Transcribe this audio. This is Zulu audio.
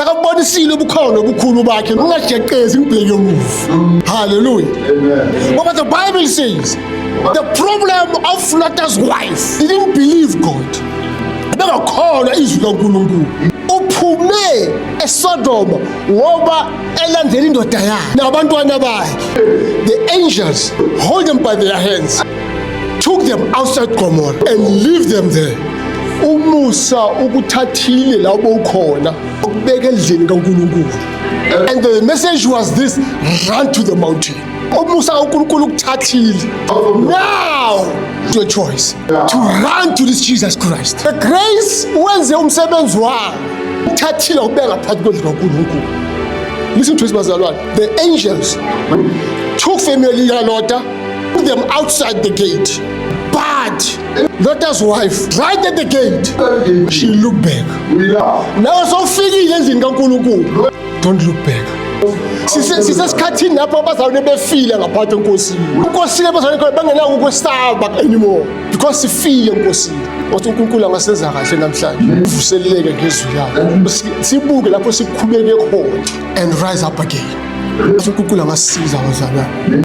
sakabonisile ubukhona obukhulu bakhe ungajeqezi ngibheke emuva. Hallelujah. Amen. But the Bible says the problem of Lot's wife didn't believe God. Bengakholwa izwi kaNkulunkulu. Uphume eSodom ngoba elandela indoda yakhe nabantwana bakhe. The angels hold them by their hands, took them outside Gomorrah and leave them there. Umusa ukuthathile labo ukhona ukubeka endlini kaNkulunkulu. And the message was this: run to the mountain. Umusa uNkulunkulu ukuthathile. Now your choice to run to this Jesus Christ. The grace wenze umsebenzi wakhe uthathile ubeka phakathi kwendlu kaNkulunkulu. Listen to this, bazalwane. The angels took family kaLota, put them outside the gate. But Lot's wife, right at the gate, she looked back. Now so fikile endlini kaNkulunkulu. Don't look back. Sisesikhathini lapho abazalwane befile ngaphandle enkosini. Inkosini abazalwane bangenako ukwesaba anymore because sifile enkosini. Wathi uNkulunkulu angasenza kahle namhlanje. Uvuseleleke ngezwi lakhe. Sibuke lapho sikhubeke khona and rise up again. uNkulunkulu angasiza bazalwane.